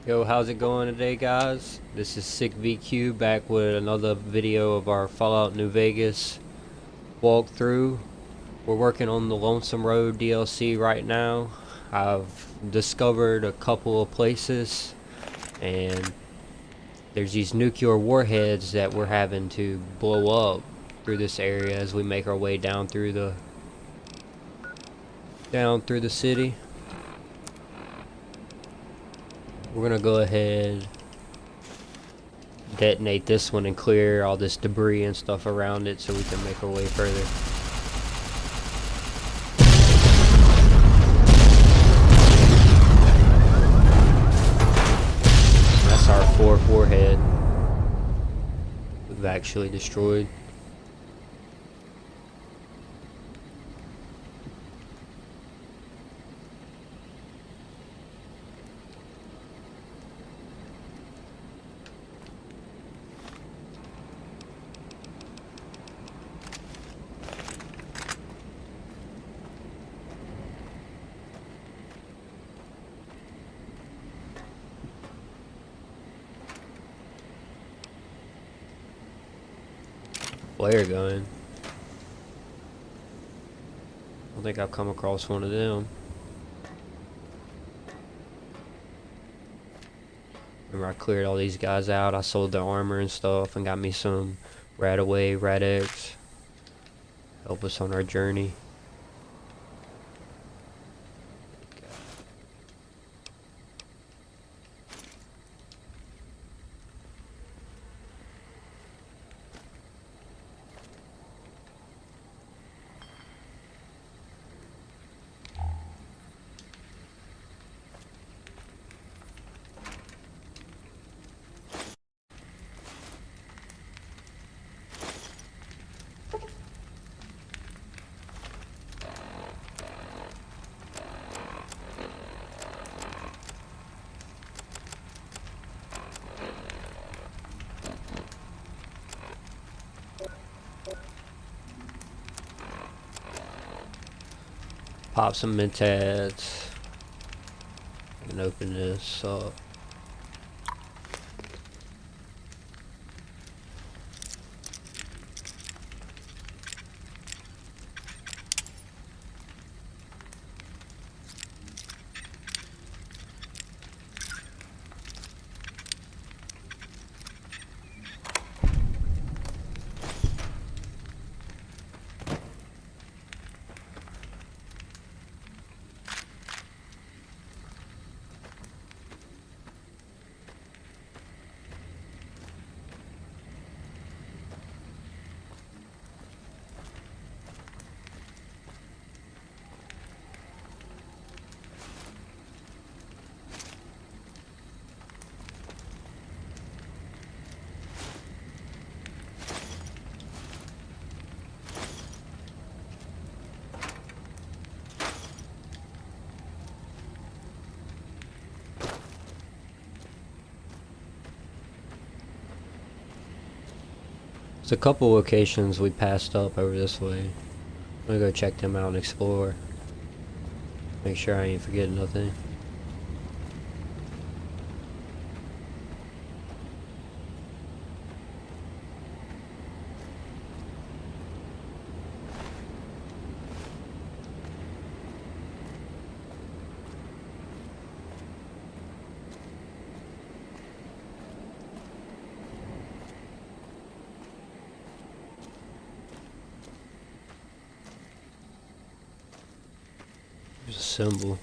Yo, how's it going today, guys? This is Sick VQ back with another video of our Fallout New Vegas walkthrough. We're working on the Lonesome Road DLC right now. I've discovered a couple of places, and there's these nuclear warheads that we're having to blow up through this area as we make our way down through the city. We're gonna go ahead, detonate this one and clear all this debris and stuff around it so we can make our way further. That's our fourth warhead we've actually destroyed. Flare gun. I don't think I've come across one of them. Remember, I cleared all these guys out. I sold their armor and stuff and got me some Radaway, Rad-X. Help us on our journey. Pop some mentats. I can open this up. There's a couple locations we passed up over this way. I'm gonna go check them out and explore. Make sure I ain't forgetting nothing. There's a symbol.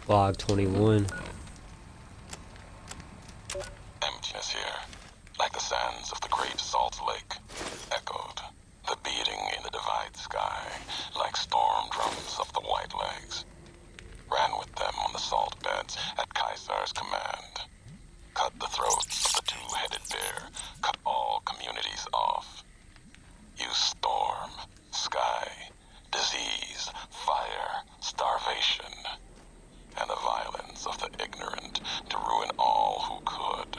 Log 21. Emptiness here, like the sands of the great salt lake, echoed, the beating in the divide sky, like storm drums of the white legs. Ran with them on the salt beds at Caesar's command. Cut the throats of the two-headed bear, cut all communities off. Use storm, sky, disease, fire, starvation, and the violence of the ignorant to ruin all who could.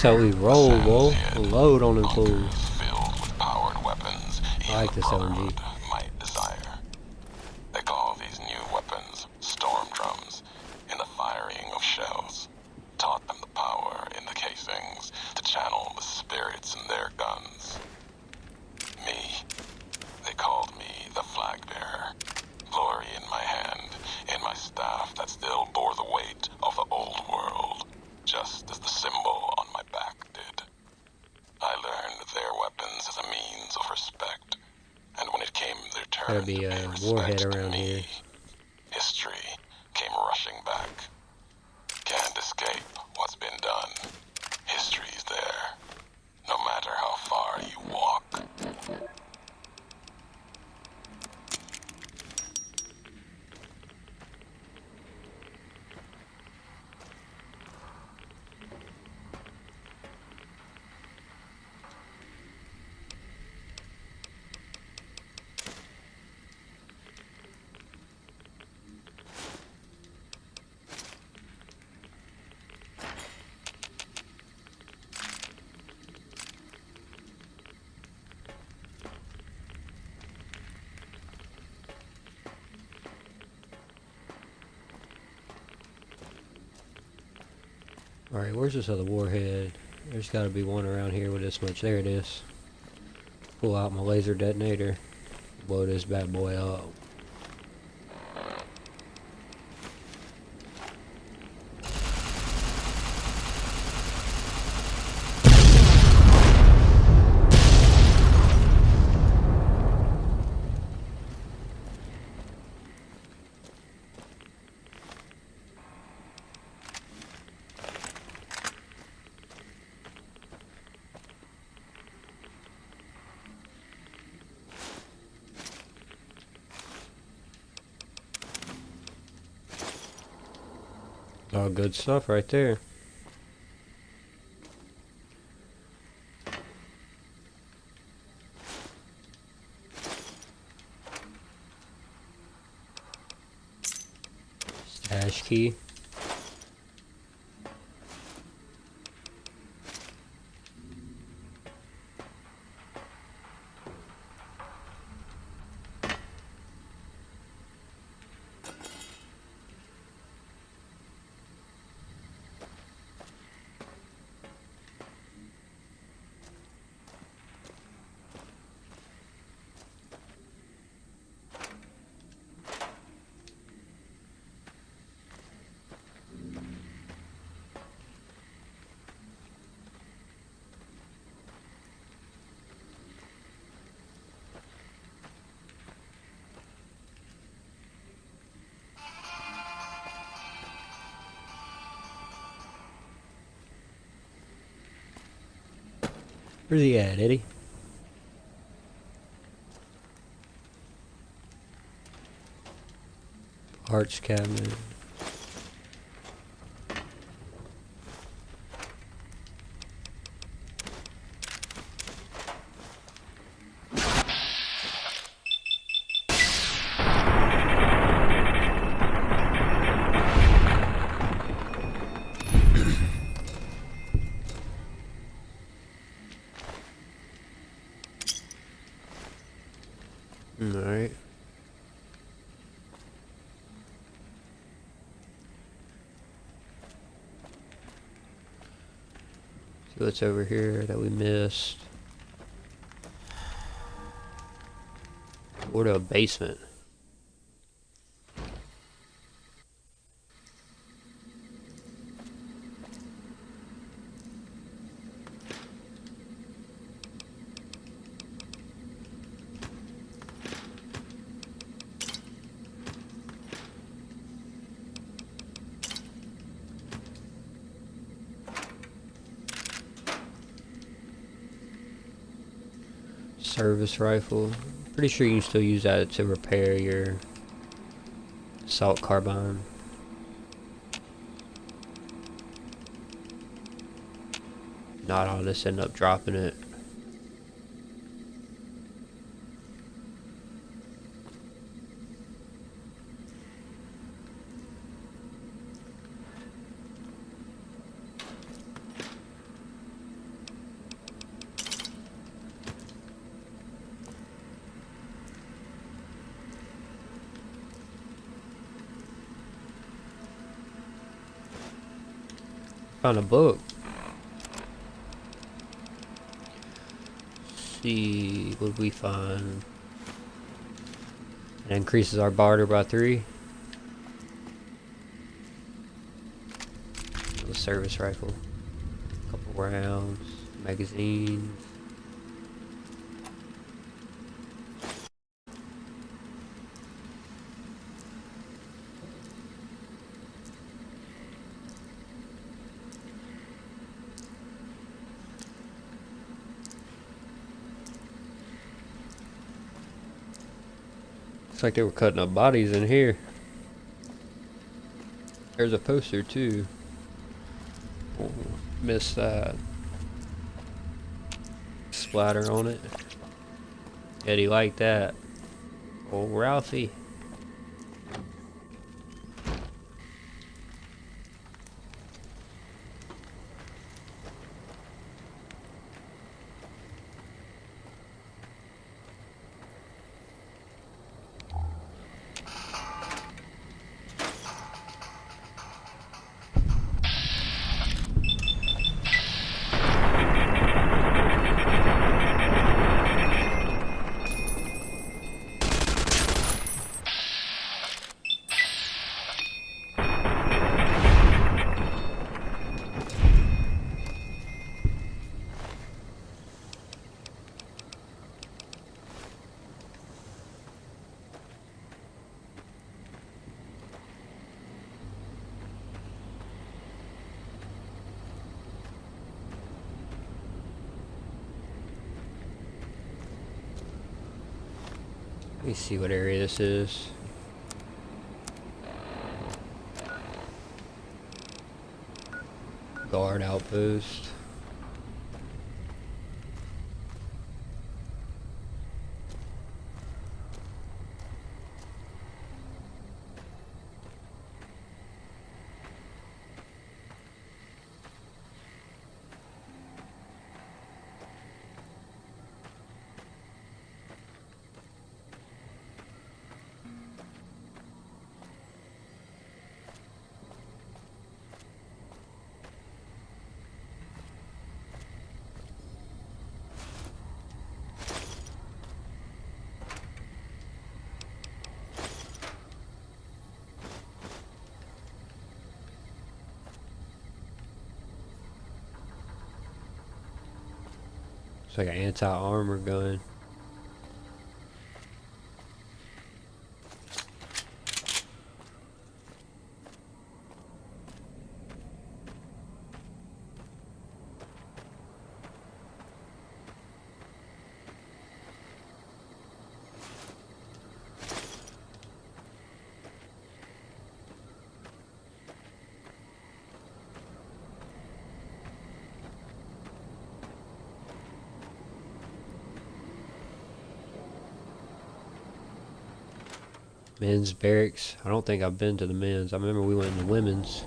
That's how we roll, boy. Load on them fools. Bunkers filled with powered weapons I like even the this LMG. Brotherhood might desire. They call these new weapons storm drums in the firing of shells. Taught them the power in the casings to channel the spirits in their guns. Me, they called me the flag bearer. Glory in my hand, in my staff that still bore the weight of the old world, just as the symbol on my back did. I learned their weapons as a means of respect, and when it came their turn Gotta be to a pay warhead respect to around me, here. history came rushing back. Can't escape what's been done. History's there, no matter how far you walk. Alright, where's this other warhead? There's gotta be one around here with this much. There it is. Pull out my laser detonator. Blow this bad boy up. All good stuff right there. Stash key. Where's he at, Eddie? Arts cabinet. Alright. See what's over here that we missed. Or to a basement. Service rifle. Pretty sure you can still use that to repair your assault carbine. Not, I'll just end up dropping it. Found a book. Let's see, what did we find? It increases our barter by 3. The service rifle. Couple rounds. Magazines. Looks like they were cutting up bodies in here. There's a poster too. Oh, missed that. Splatter on it. Eddie liked that. Old Ralphie. Let me see what area this is. Guard outpost. It's like an anti-armor gun. Men's barracks. I don't think I've been to the men's. I remember we went in the women's.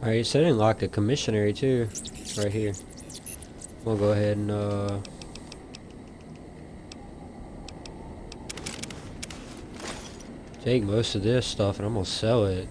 Alright, so they unlocked the commissionary too, right here. We'll go ahead and take most of this stuff and I'm gonna sell it.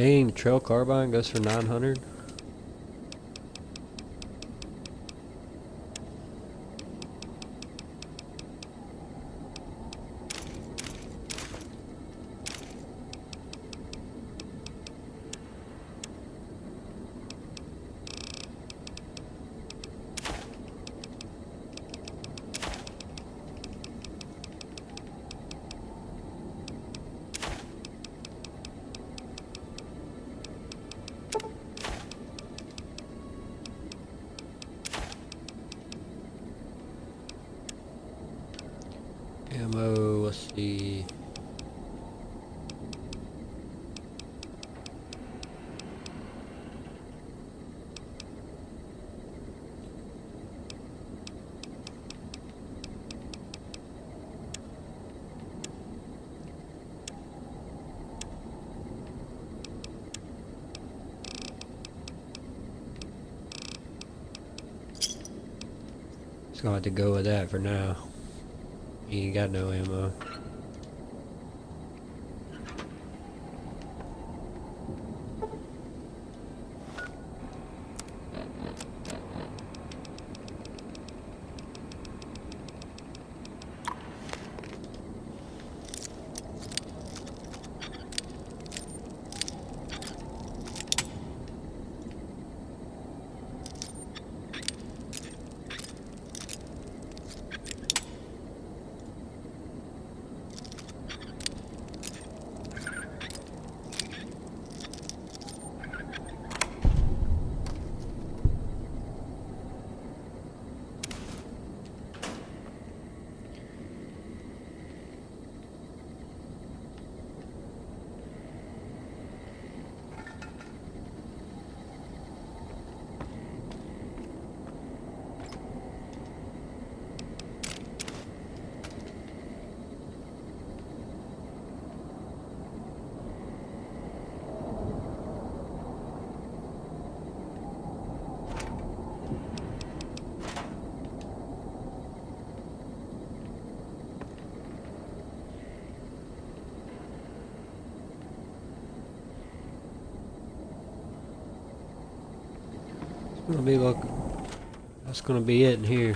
Dang, the trail carbine goes for 900. Ammo, let's see. Just gonna have to go with that for now. You ain't got no ammo. Gonna be like, that's gonna be it in here.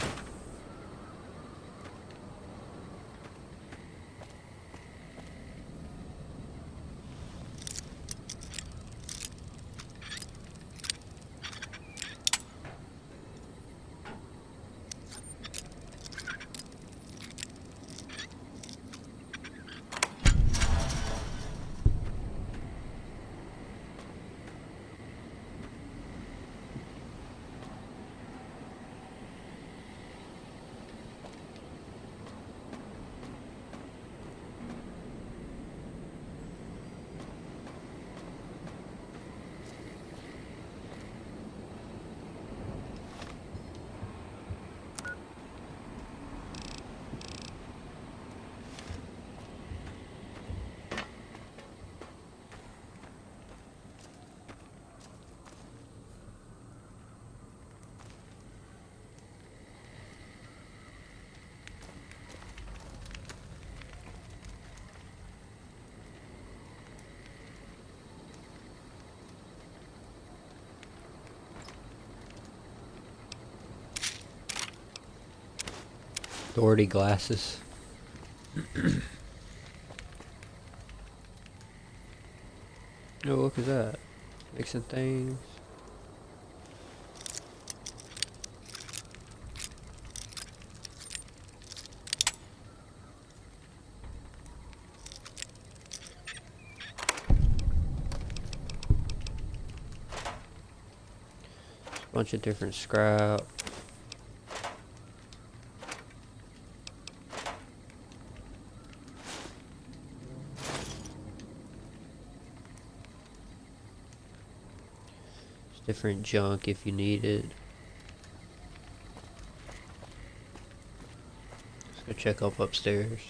Doherty glasses. Oh, look at that. Mixing things. Bunch of different scrap. Different junk if you need it. Let's go check up upstairs.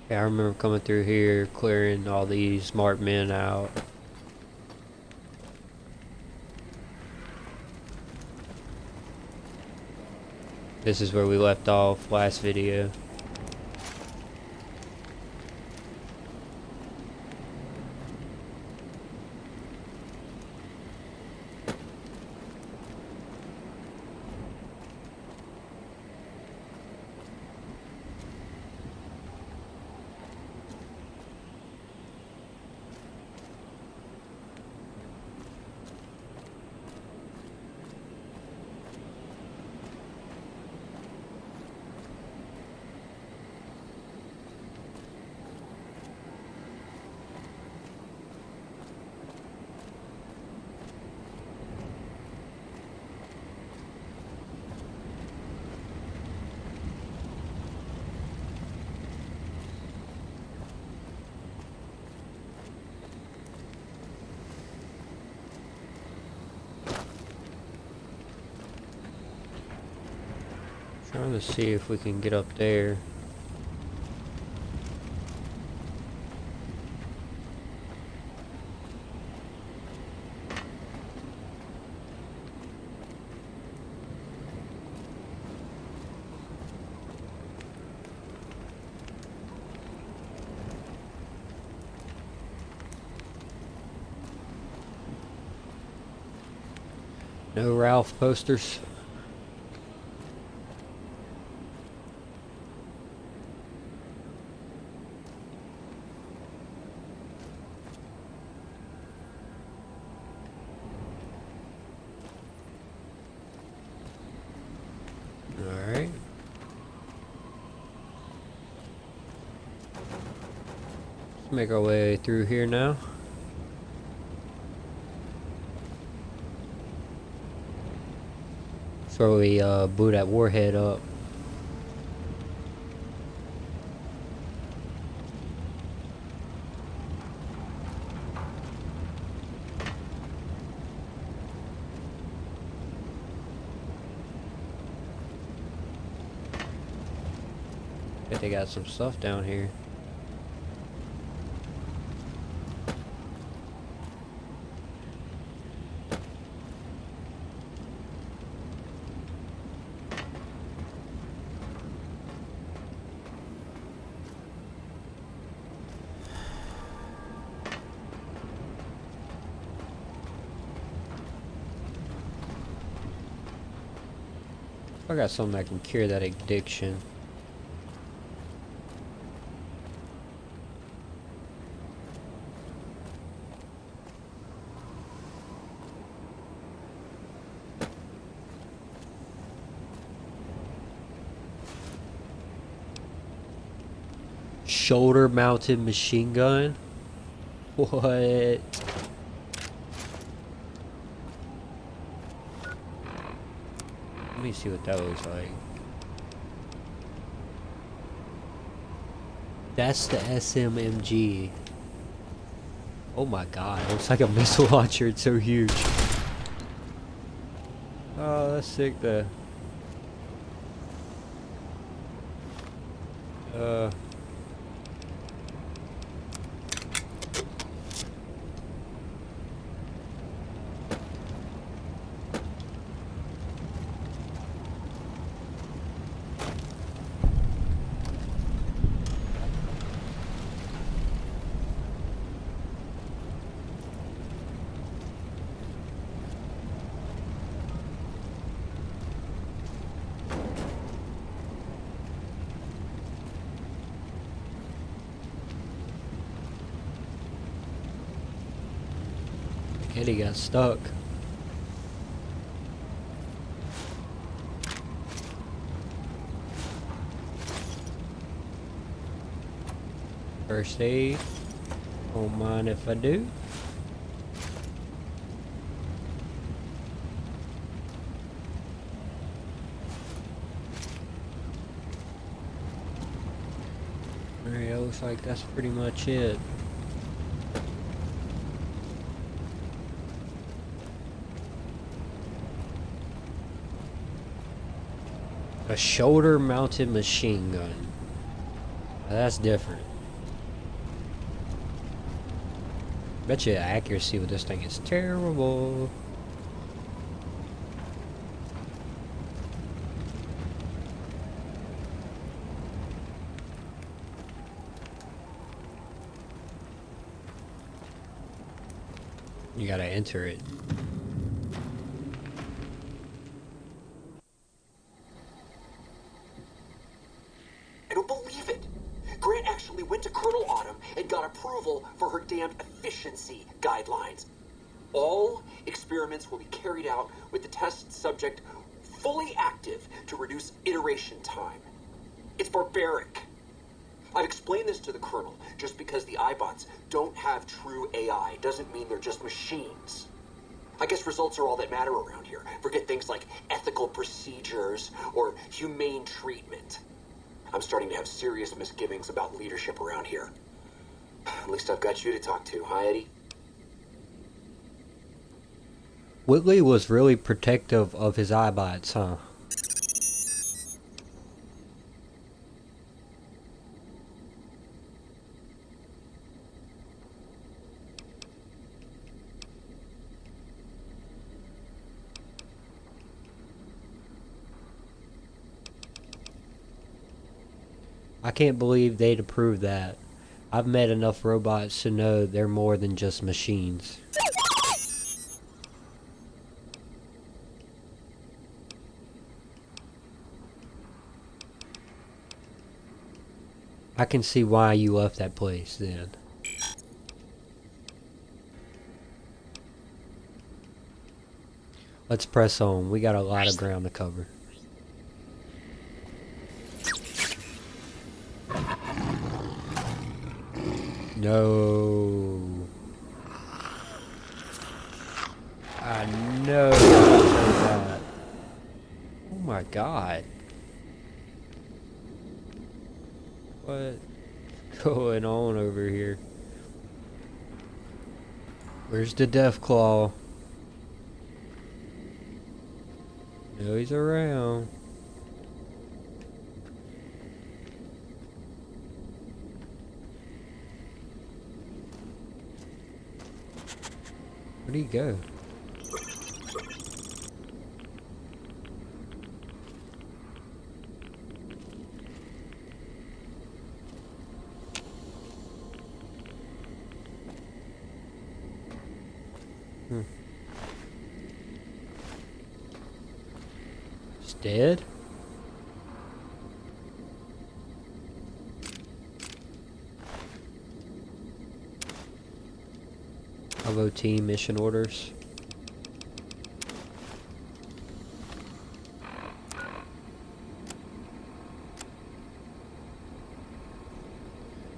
Yeah, I remember coming through here, clearing all these smart men out. This is where we left off last video. Trying to see if we can get up there. No Ralph posters. Alright. Let's make our way through here now. That's where we blew that warhead up. Bet they got some stuff down here. I got something that can cure that addiction. Shoulder mounted machine gun? What? Let me see what that looks like. That's the SMMG. Oh my god, it looks like a missile launcher, it's so huge. Oh, that's sick though. Kitty got stuck. First aid. Don't mind if I do. Alright, it looks like that's pretty much it. A shoulder mounted machine gun. Now that's different. Bet you the accuracy with this thing is terrible. You gotta enter it. I don't believe it. Grant actually went to Colonel Autumn and got approval for her damned efficiency guidelines. All experiments will be carried out with the test subject fully active to reduce iteration time. It's barbaric. I've explained this to the Colonel. Just because the iBots don't have true AI doesn't mean they're just machines. I guess results are all that matter around here. Forget things like ethical procedures or humane treatment. I'm starting to have serious misgivings about leadership around here. At least I've got you to talk to, huh, Eddie? Whitley was really protective of his iBots, huh? I can't believe they'd approve that. I've met enough robots to know they're more than just machines. I can see why you left that place then. Let's press on. We got a lot of ground to cover. No. I know that. Oh my god. What's going on over here? Where's the Death Claw? No, he's around. Where'd he go? He's dead? Bravo team mission orders.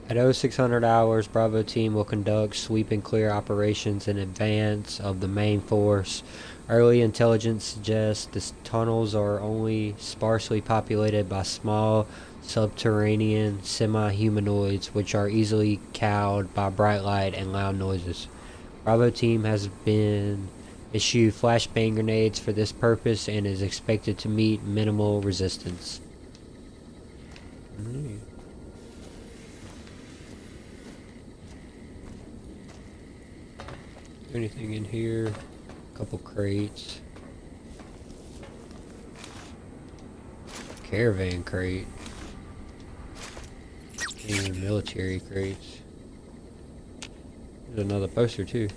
At 0600 hours, Bravo team will conduct sweep and clear operations in advance of the main force. Early intelligence suggests the tunnels are only sparsely populated by small subterranean semi-humanoids which are easily cowed by bright light and loud noises. Bravo team has been issued flashbang grenades for this purpose and is expected to meet minimal resistance. Anything in here? Couple crates. Caravan crate. Even military crates. There's another poster too.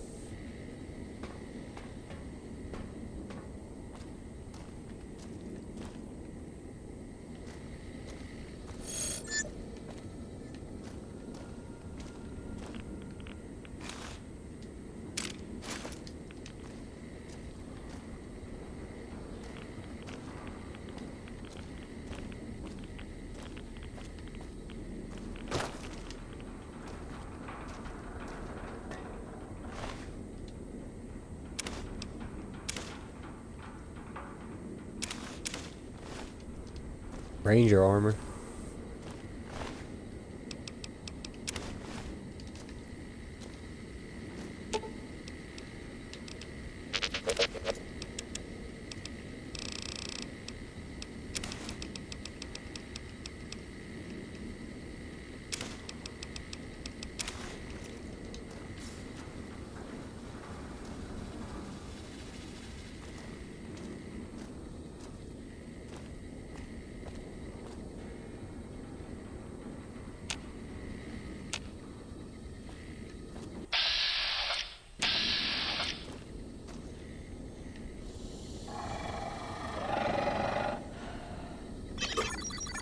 Ranger armor.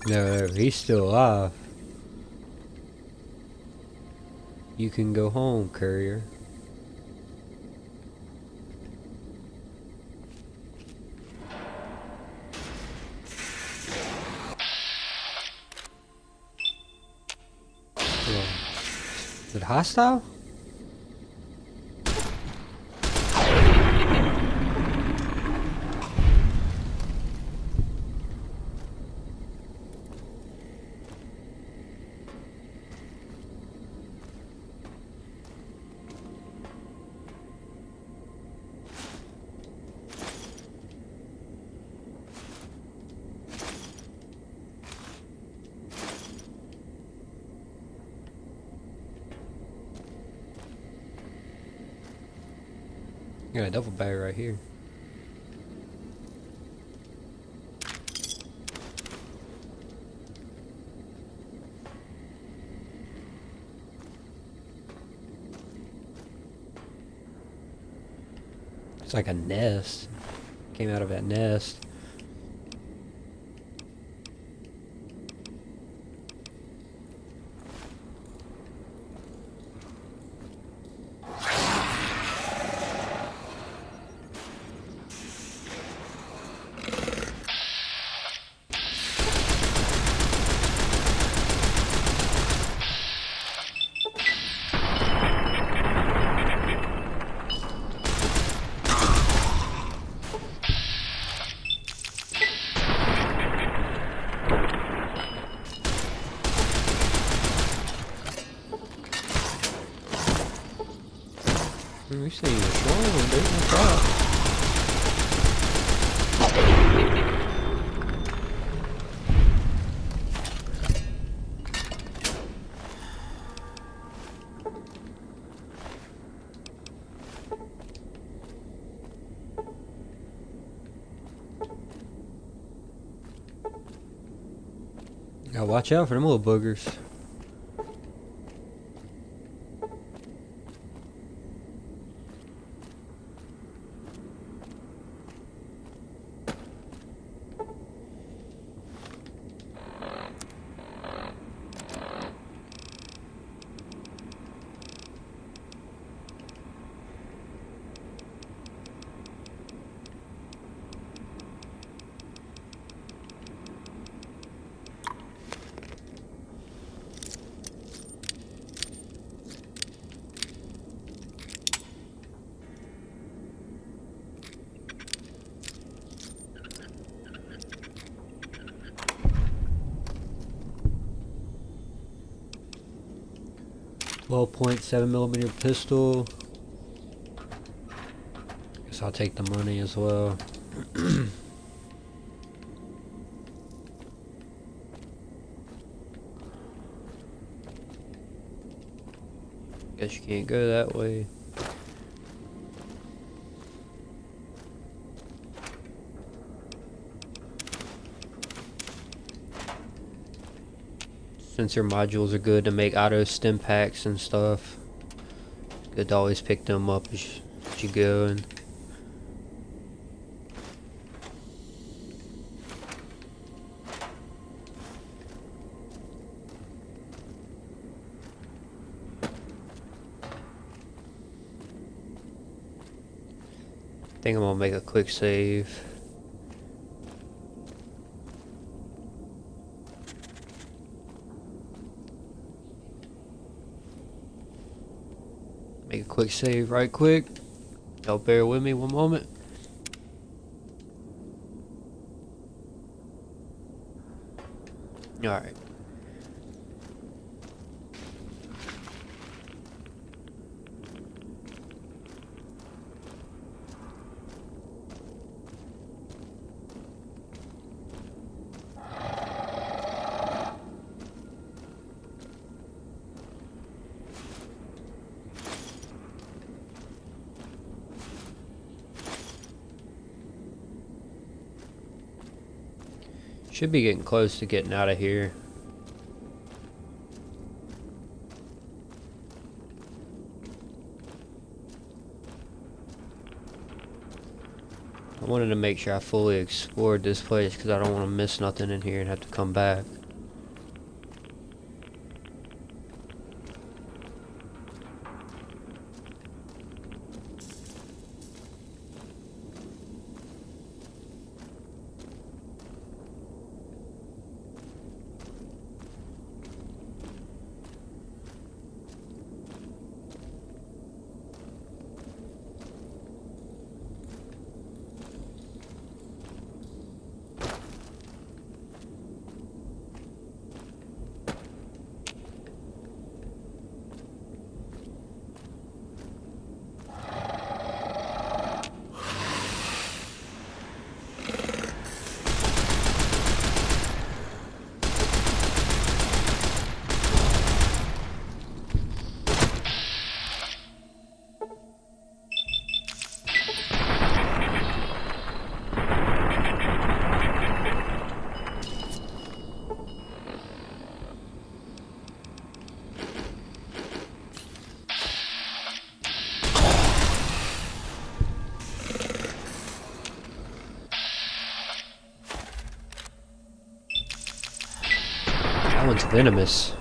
No, he's still alive. You can go home, courier. Is it hostile? Got a double bag right here. It's like a nest. Came out of that nest. We see you strong, dude. What's up? Gotta watch out for them little boogers. Well, .7mm pistol. Guess I'll take the money as well. Guess you can't go that way. Sensor modules are good to make auto stim packs and stuff. Good to always pick them up as you go. And I think I'm gonna make a quick save. Make a quick save right quick. Y'all bear with me one moment. Alright. Should be getting close to getting out of here. I wanted to make sure I fully explored this place because I don't want to miss nothing in here and have to come back. That one's venomous.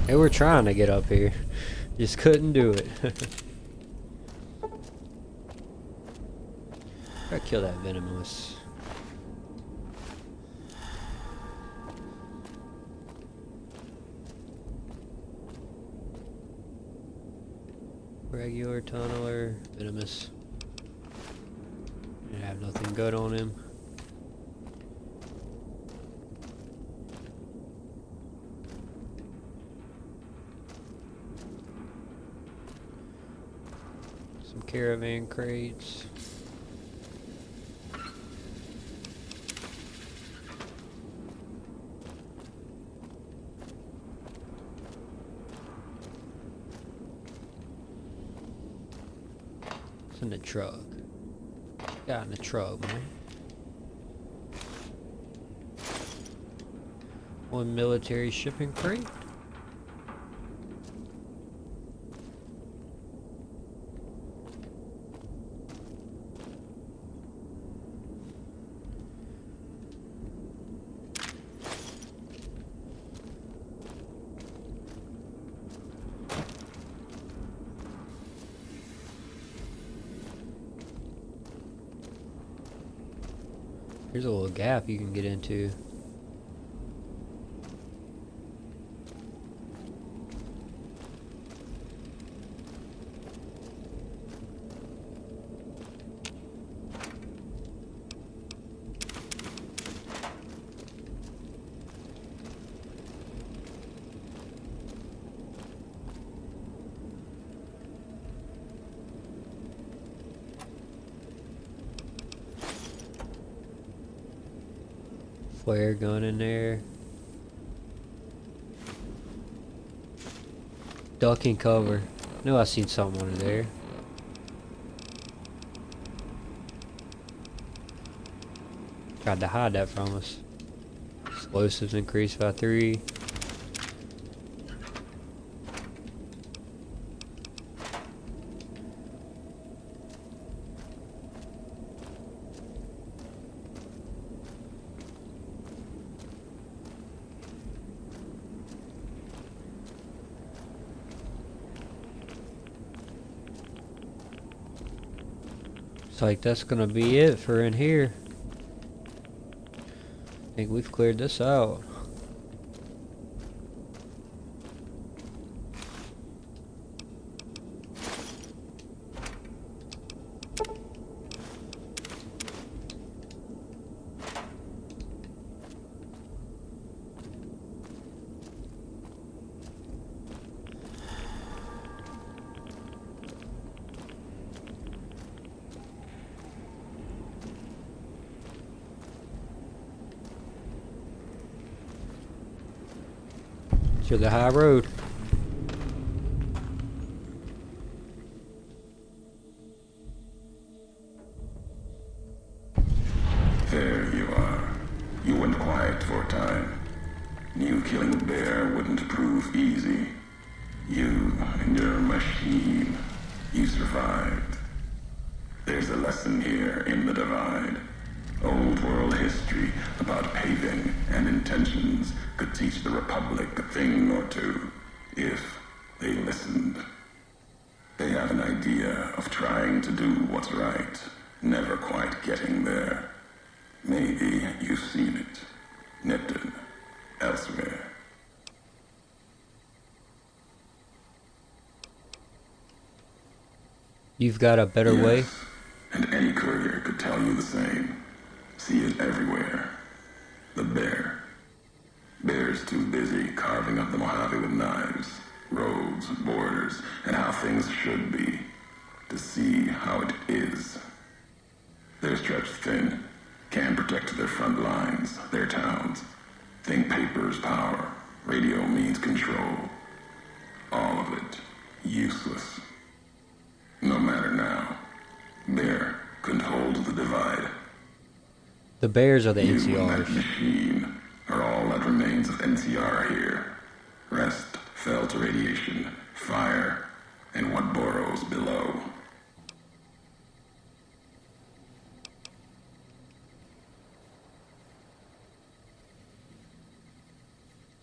They were trying to get up here, just couldn't do it. Gotta kill that venomous. Regular tunneler, venomous. Didn't have nothing good on him. Some caravan crates. It's in the truck. Got in the truck, man. One military shipping crate. Here's a little gap you can get into. Flare gun in there. Duck and cover. Knew I seen something under there. Tried to hide that from us. Explosives increased by 3. Looks like that's gonna be it for in here. I think we've cleared this out. To the high road. There you are. You went quiet for a time. Knew killing a bear wouldn't prove easy. You and your machine. You survived. There's a lesson here in the Divide. Old world history about paving and intentions could teach the Republic a thing or two, if they listened. They have an idea of trying to do what's right, never quite getting there. Maybe you've seen it, nipped it, elsewhere. You've got a better way? Yes, and any courier could tell you the same. See it everywhere. The bear. Bear's too busy carving up the Mojave with knives, roads, borders, and how things should be, to see how it is. They're stretched thin, can't protect their front lines, their towns. Think paper's power, radio means control. All of it, useless. No matter now, Bear couldn't hold the divide. The bears are the You and that NCRs. machine are all that remains of NCR here. Rest fell to radiation, fire, and what burrows below.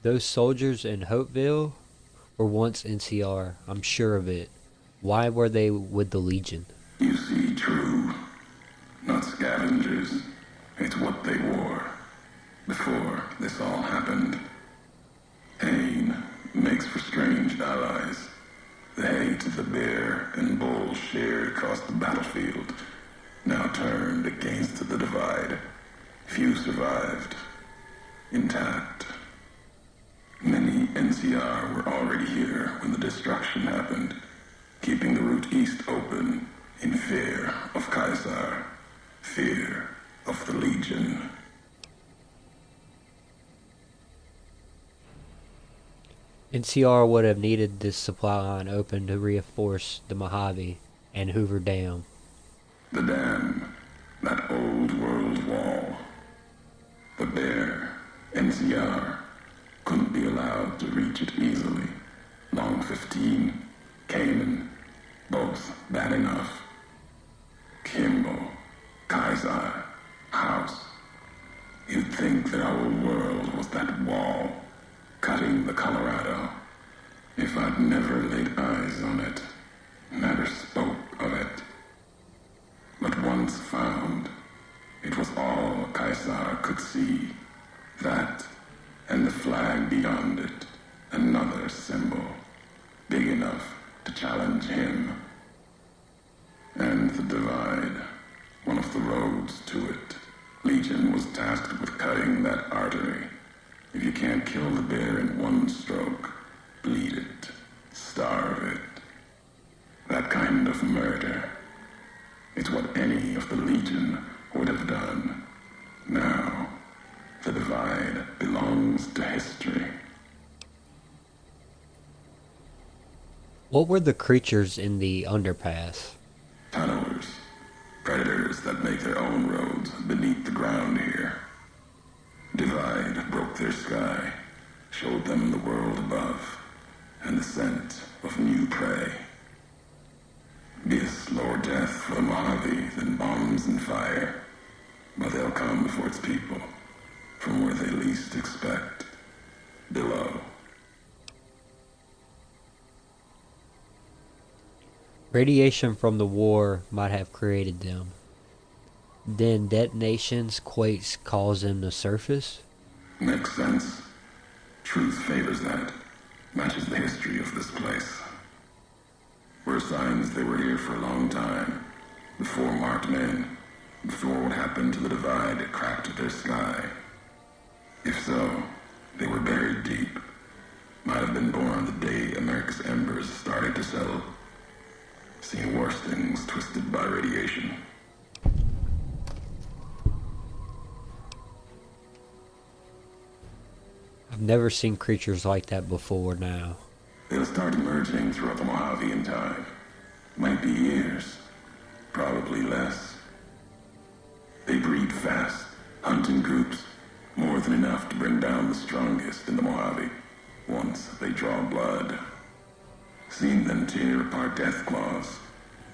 Those soldiers in Hopeville were once NCR, I'm sure of it. Why were they with the Legion? You see, true, not scavengers. It's what they wore before this all happened. Pain makes for strange allies. The hate the bear and bull shared across the battlefield now turned against the divide. Few survived, intact. Many NCR were already here when the destruction happened, keeping the route east open in fear of Caesar, fear of the Legion. NCR would have needed this supply line open to reinforce the Mojave and Hoover Dam. The dam, that old world wall. The bear, NCR, couldn't be allowed to reach it easily. Long 15, Cayman, both bad enough. Kimball, Kaiser, House. You'd think that our world was that wall, cutting the Colorado. If I'd never laid eyes on it, never spoke of it. But once found, it was all Kaiser could see. That, and the flag beyond it, another symbol, big enough to challenge him. And the divide, one of the roads to it. Legion was tasked with cutting that artery. If you can't kill the bear in one stroke, bleed it, starve it. That kind of murder. It's what any of the Legion would have done. Now, the divide belongs to history. What were the creatures in the underpass? Tunnelers. Predators that make their own roads beneath the ground here. Divide broke their sky, showed them the world above, and the scent of new prey. Be a slower death for the Mojave than bombs and fire, but they'll come for its people, from where they least expect, below. Radiation from the war might have created them. Then detonations, quakes cause them to surface? Makes sense. Truth favors that. Matches the history of this place. Were signs they were here for a long time. Before marked men. Before what happened to the divide that cracked their sky. If so, they were buried deep. Might have been born the day America's embers started to settle. Seen worse things twisted by radiation. I've never seen creatures like that before now. They'll start emerging throughout the Mojave in time. Might be years. Probably less. They breed fast, hunt in groups. More than enough to bring down the strongest in the Mojave. Once they draw blood. Seen them tear apart Deathclaws.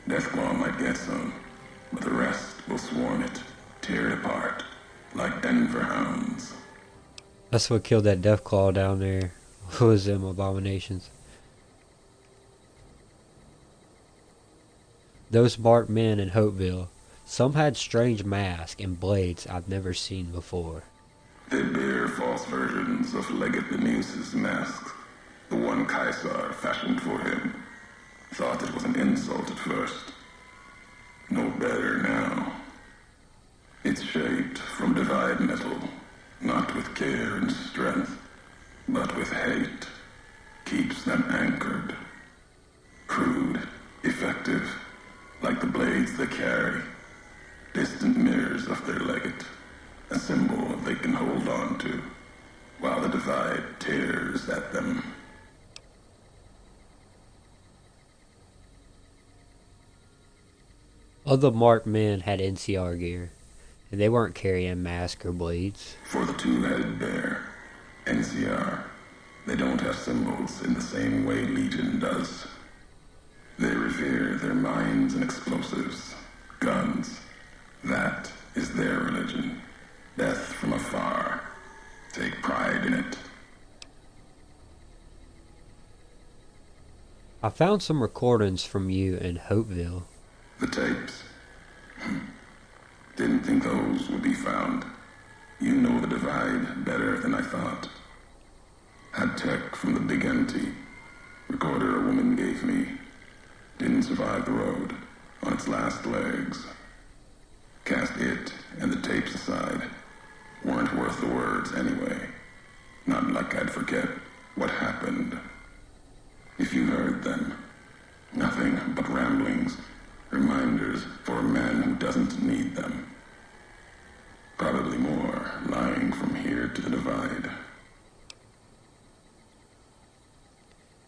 Deathclaw might get some, but the rest will swarm it, tear it apart, like Denver hounds. That's what killed that Deathclaw down there. Was them abominations. Those marked men in Hopeville, some had strange masks and blades I've never seen before. They bear false versions of Legate Beneus's mask, the one Caesar fashioned for him. Thought it was an insult at first, No better now. It's shaped from divide metal, not with care and strength, but with hate. Keeps them anchored. Crude, effective, like the blades they carry. Distant mirrors of their legate, a symbol they can hold on to, while the divide tears at them. Other marked men had NCR gear, and they weren't carrying masks or blades. For the two-headed bear, NCR, they don't have symbols in the same way Legion does. They revere their mines and explosives, guns. That is their religion. Death from afar. Take pride in it. I found some recordings from you in Hopeville. The tapes. Didn't think those would be found. You know the divide better than I thought. Had tech from the Big Empty. Recorder a woman gave me. Didn't survive the road. On its last legs. Cast it and the tapes aside. Weren't worth the words anyway. Not like I'd forget what happened. If you heard them. Nothing but ramblings. Reminders for a man who doesn't need them. Probably more lying from here to the divide.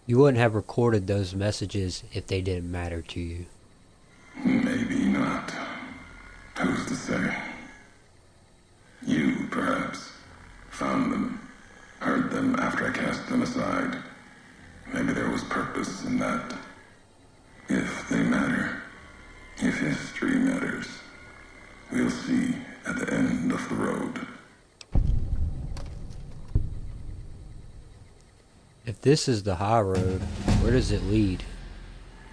You wouldn't have recorded those messages if they didn't matter to you. Maybe not. Who's to say? You, perhaps, found them, heard them after I cast them aside. Maybe there was purpose in that. If they matter, if history matters, we'll see at the end of the road. If this is the high road, where does it lead?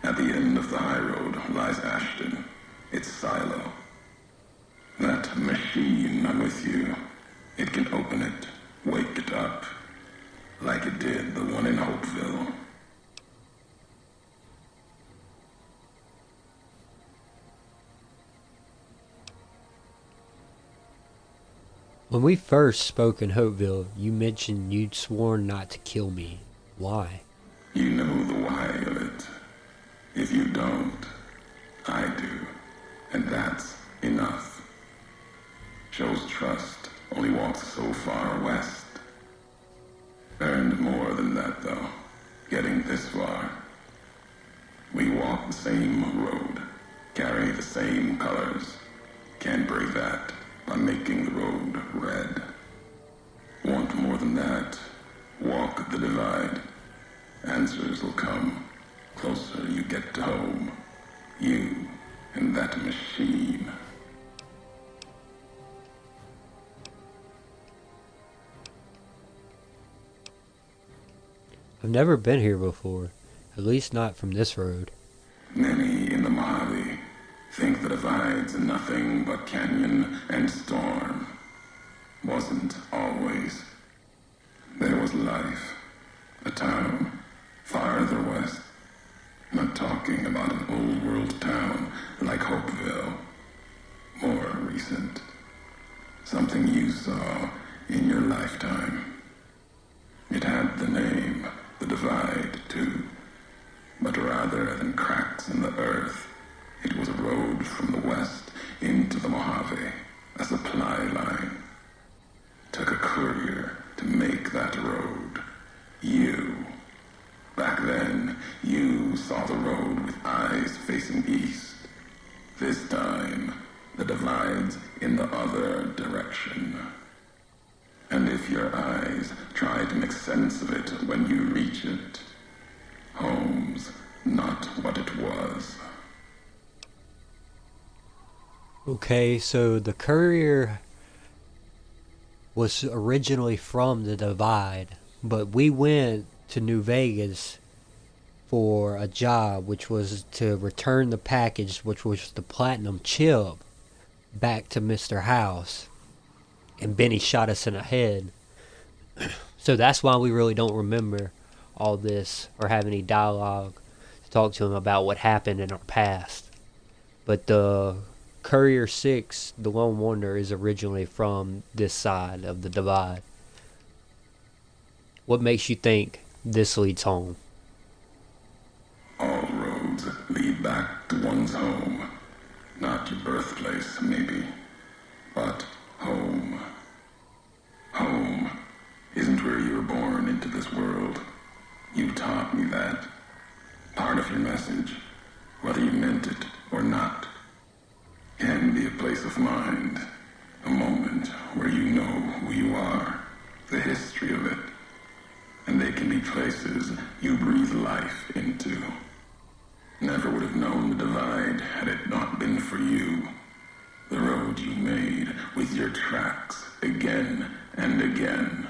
At the end of the high road lies Ashton, its silo. That machine I'm with you, it can open it, wake it up, like it did the one in Hopeville. When we first spoke in Hopeville, you mentioned you'd sworn not to kill me. Why? You know the why of it. If you don't, I do. And that's enough. Shows trust, only walks so far west. Earned more than that, though, getting this far. We walk the same road, carry the same colors. Can't break that by making the road red. Want more than that? Walk the divide. Answers will come. Closer you get to home. You and that machine. I've never been here before, at least not from this road. Many in the Mojave think the divide's nothing but canyon and storm. Wasn't always. There was life, a town, farther west. Not talking about an old world town like Hopeville. More recent. Something you saw in your lifetime. It had the name, the divide, too. But rather than cracks in the earth, it was a road from the west into the Mojave, a supply line. Took a courier to make that road. You. Back then, you saw the road with eyes facing east. This time, the divide's in the other direction. And if your eyes try to make sense of it when you reach it, home's not what it was. Okay, so the courier was originally from the divide, but we went to New Vegas for a job, which was to return the package, which was the platinum chip, back to Mr. House. And Benny shot us in the head. So that's why we really don't remember all this or have any dialogue to talk to him about what happened in our past. But the Courier 6, the Lone Wonder, is originally from this side of the divide. What makes you think this leads home? All roads lead back to one's home. Not your birthplace, maybe, but home. Home isn't where you were born into this world. You taught me that. Part of your message, whether you meant it or not, can be a place of mind, a moment where you know who you are, the history of it, and they can be places you breathe life into. Never would have known the divide had it not been for you. The road you made with your tracks again and again.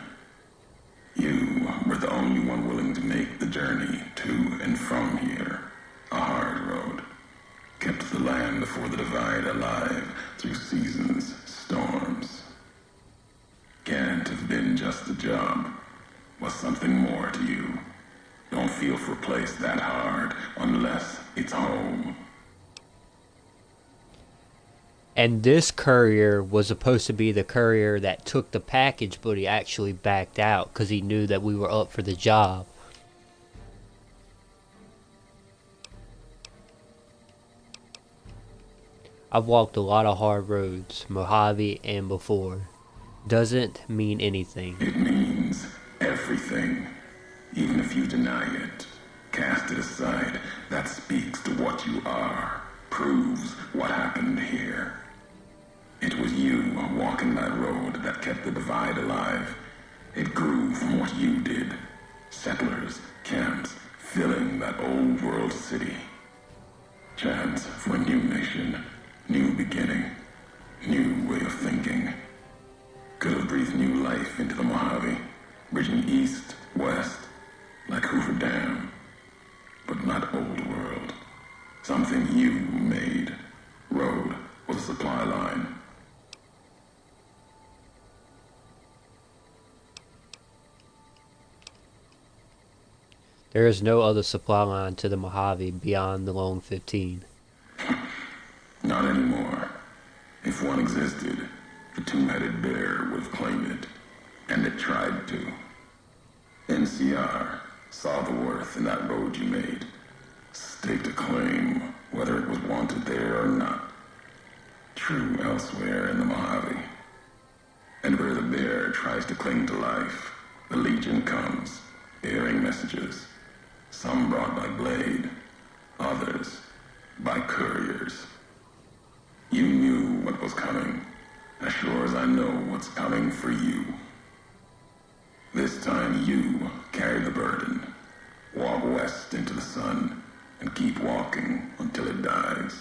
You were the only one willing to make the journey to and from here. A hard road. Kept the land before the divide alive through seasons, storms. Can't have been just a job. Was something more to you. Don't feel for a place that hard unless it's home. And this courier was supposed to be the courier that took the package, but he actually backed out because he knew that we were up for the job. I've walked a lot of hard roads, Mojave and before. Doesn't mean anything. It means everything. Even if you deny it, cast it aside, that speaks to what you are, proves what happened here. It was you walking that road that kept the divide alive. It grew from what you did. Settlers, camps, filling that old world city. Chance for a new nation, new beginning, new way of thinking. Could have breathed new life into the Mojave, bridging east, west, like Hoover Dam, but not old world. Something you made. Road with a supply line. There is no other supply line to the Mojave beyond the Lone 15. Not anymore. If one existed, the two-headed bear would have claimed it, and it tried to. NCR saw the worth in that road you made. Staked a claim, whether it was wanted there or not. True elsewhere in the Mojave. And where the bear tries to cling to life, the Legion comes, bearing messages. Some brought by blade, others by couriers. You knew what was coming, as sure as I know what's coming for you. This time you carry the burden. Walk west into the sun and keep walking until it dies.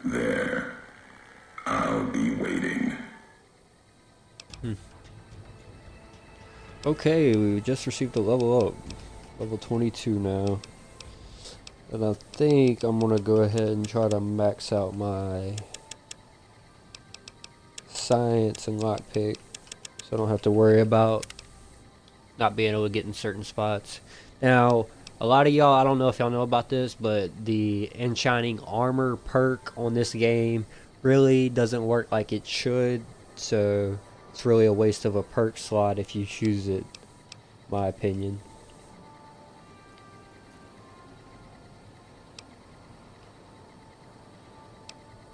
There, I'll be waiting. Okay, we just received a level up. Level 22 now. And I think I'm gonna go ahead and try to max out my science and lockpick, so I don't have to worry about not being able to get in certain spots. Now, a lot of y'all, I don't know if y'all know about this, but the enchanting armor perk on this game really doesn't work like it should, so it's really a waste of a perk slot if you choose it, my opinion.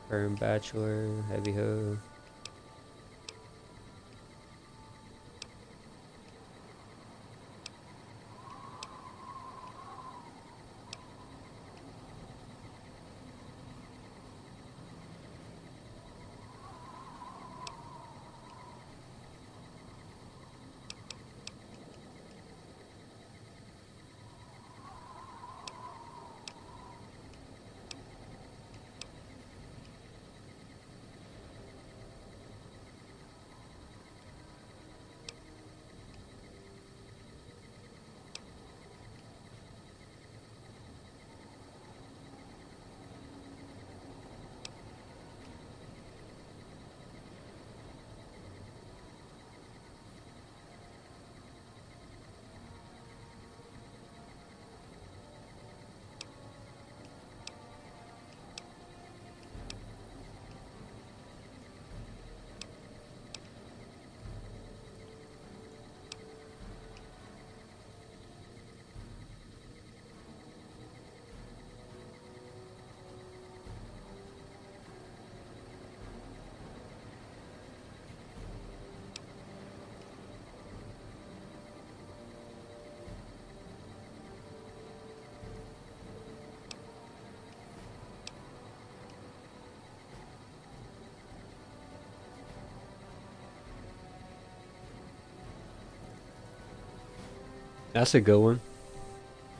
Burn Bachelor, Heavy Hoe. That's a good one.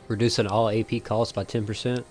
Reducing all AP costs by 10%.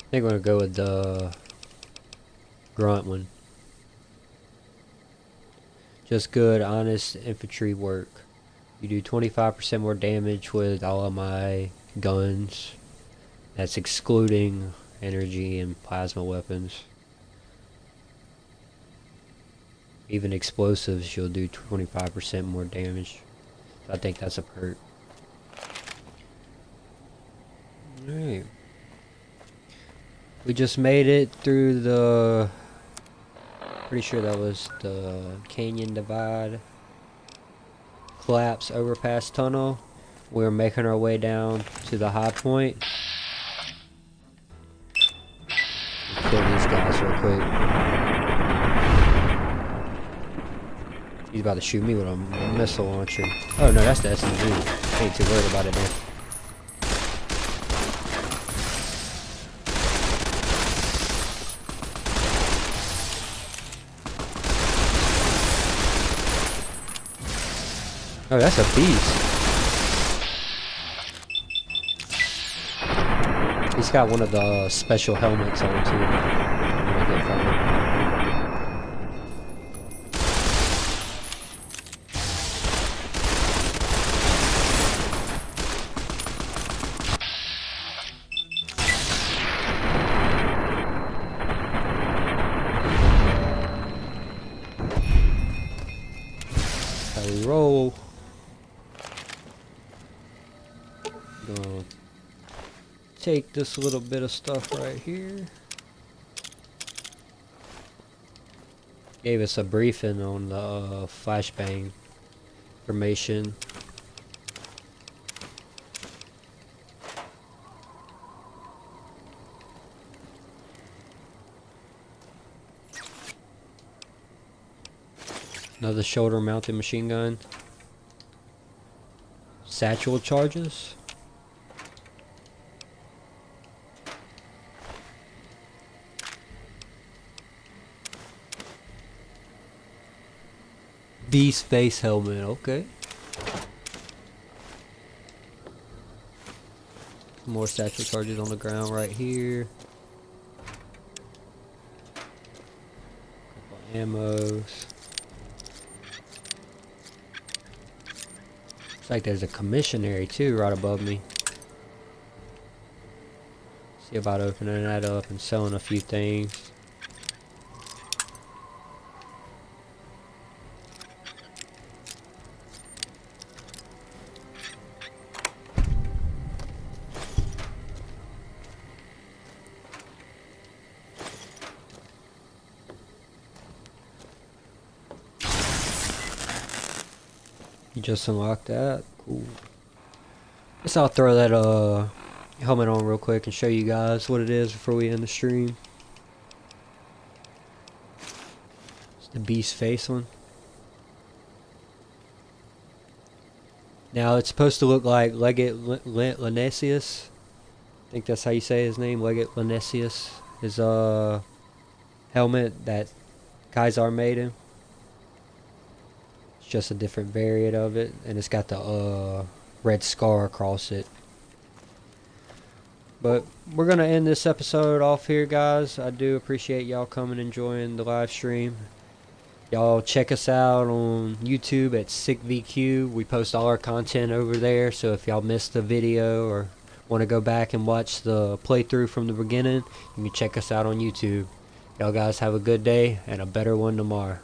I think we're gonna go with the grunt one. Just good, honest infantry work. You do 25% more damage with all of my guns. That's excluding energy and plasma weapons. Even explosives, you'll do 25% more damage. I think that's a perk. Alright. We just made it through the... Pretty sure that was the Canyon Divide Collapse Overpass Tunnel. We're making our way down to the high point. Kill these guys real quick. He's about to shoot me with a missile launcher. Oh no, that's the SMG. Ain't too worried about it now. Oh, that's a beast. He's got one of the special helmets on too. How we roll. Gonna take this little bit of stuff right here. Gave us a briefing on the flashbang information. Another shoulder mounted machine gun. Satchel charges. Beast face helmet, okay. More satchel charges on the ground right here. Couple ammos. Looks like there's a commissionary too right above me. See about opening that up and selling a few things. You just unlocked that. Cool. Guess I'll throw that helmet on real quick and show you guys what it is before we end the stream. It's the beast face one. Now it's supposed to look like Legate Linesius. I think that's how you say his name. Legate Linesius. His helmet that Kaisar made him. Just a different variant of it, and it's got the red scar across it. But we're gonna end this episode off here, guys. I do appreciate y'all coming and joining the live stream. Y'all check us out on YouTube at SickVQ. We post all our content over there, so if y'all missed the video or want to go back and watch the playthrough from the beginning, you can check us out on YouTube. Y'all guys have a good day and a better one tomorrow.